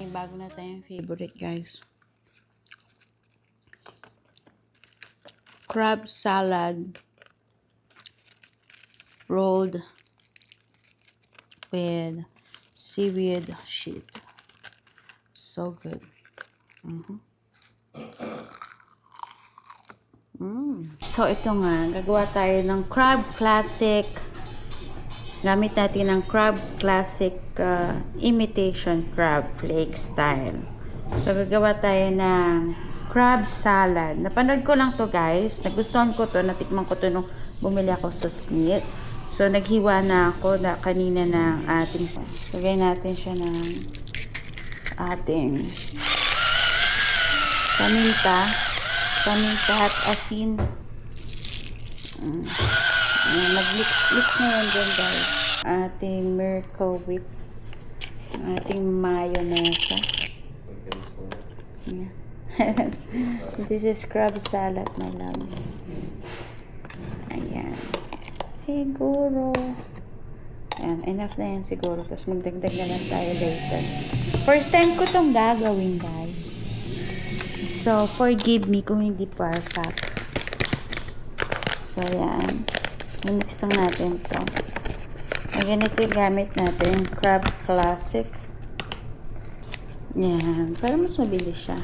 May bago na tayong favorite, guys. Crab salad rolled with seaweed sheet. So good. So, ito nga. Gagawa tayo ng crab classic. Gamit natin ng crab classic imitation crab flake style. So, gagawa tayo ng crab salad. Napanood ko lang to, guys. Nagustuhan ko to. Natikman ko to nung bumili ako sa Smith. So, naghiwa na ako kanina ng ating... Lagay natin siya ng ating paminta at asin. Mag-mix na yan dyan, guys. Ating Miracle Whip. Ating mayonnaise. Yeah. This is crab salad, my love. Ayan. Siguro. Ayan, enough na yan siguro. Tapos magdagdag na lang tayo later. First time ko tong gagawin, guys. So, forgive me kung hindi perfect. So, ayan. I-mix lang natin to. Ayan, ito yung gamit natin. Crab Classic. Ayan. Para mas mabilis siya.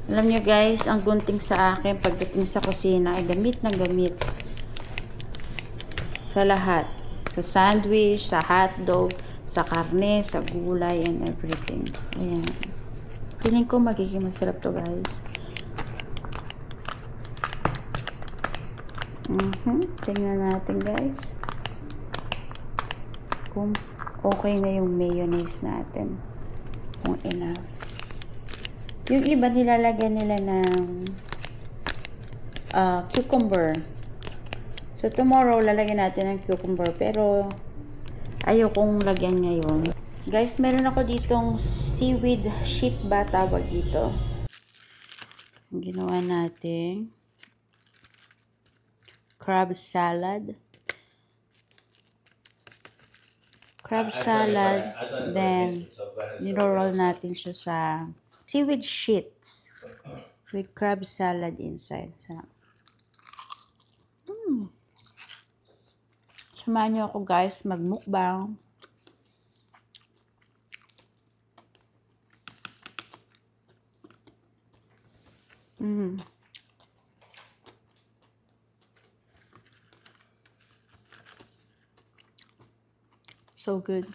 Alam nyo, guys, ang gunting sa akin pagdating sa kusina ay gamit na gamit. Sa lahat. Sa sandwich, sa hotdog, sa karne, sa gulay, and everything. Ayan. Feeling ko magiging masarap to, guys. Tingnan natin, guys. Kung okay na yung mayonnaise natin. Kung enough. Yung iba nilalagyan nila ng cucumber. So, tomorrow lalagyan natin ng cucumber. Pero, ayokong lagyan ngayon. Guys, meron ako ditong seaweed sheet ba tawag dito. Ang ginawa natin. Crab salad. Crab salad. Then, niro-roll natin siya sa seaweed sheets with crab salad inside. Samahan niyo ako, guys, magmukbang. So good.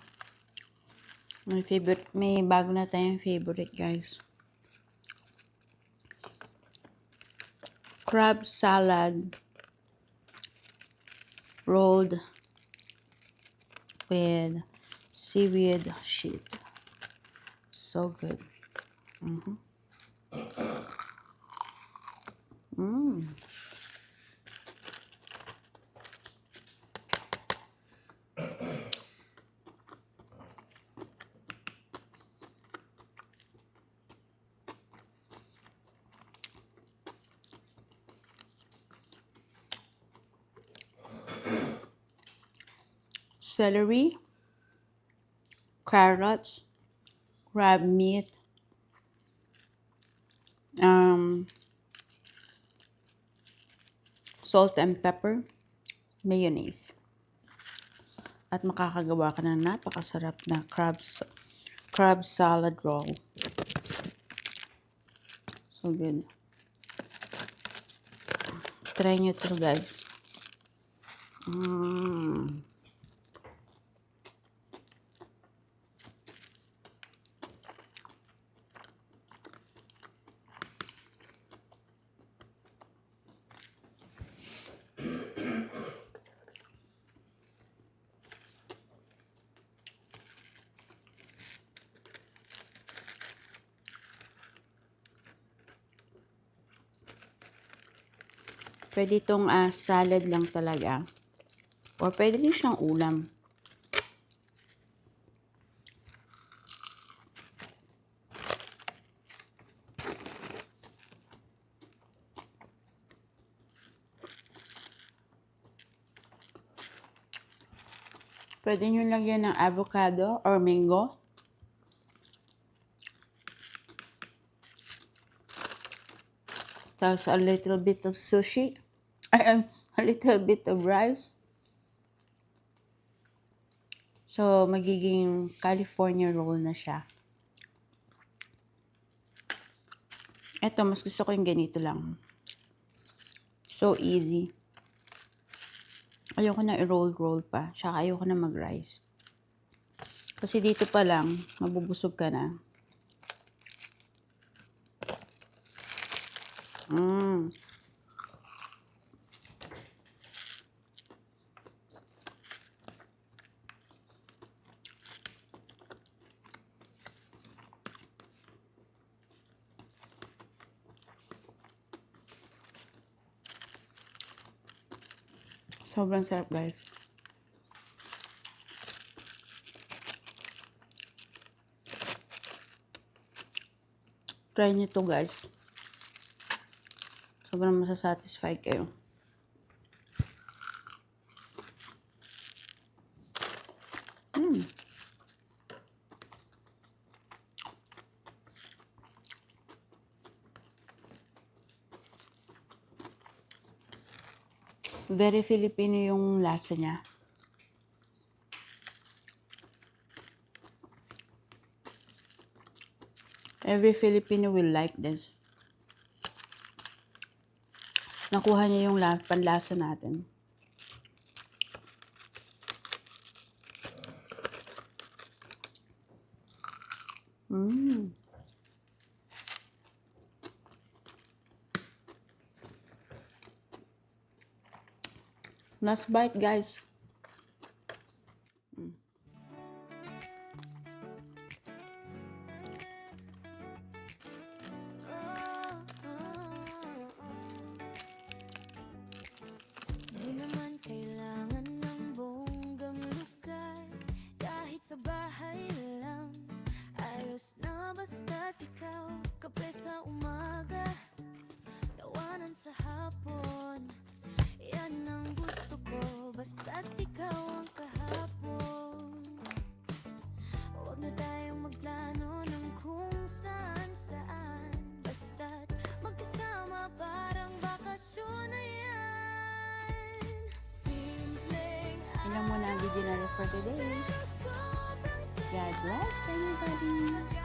My favorite, may bago na tayong favorite, guys. Crab salad rolled with seaweed sheet. So good. Celery, carrots, crab meat, salt and pepper, mayonnaise. At makakagawa ka ng napakasarap na crab salad roll. So good. Try nyo ito, guys. Pwede itong salad lang talaga. Or pwede rin siyang ulam. Pwede nyo lagyan ng avocado or mango. Tapos a little bit of sushi. A little bit of rice. So, magiging California roll na siya. Eto, mas gusto ko yung ganito lang. So easy. Ayoko na i-roll pa. Tsaka ayoko na mag-rice. Kasi dito pa lang, mabubusog ka na. Sobrang sarap, guys. Try nyo to, guys. Sobrang masasatisfy kayo. Very Filipino yung lasa niya. Every Filipino will like this. Nakuha niya yung panlasa natin. Last bite, guys. Di naman kailangan ng bonggang lugar, kahit sa bahay lang ayos na, basta't ikaw. Kape sa umaga, tawanan sa hapon, yan ang gusto ko, basta't ikaw ang kahapon. Huwag na tayong magplano ng kung saan, basta't magkasama, parang bakasyon na yan. Simpleng Ilan mo na ang video na for today. God bless everybody.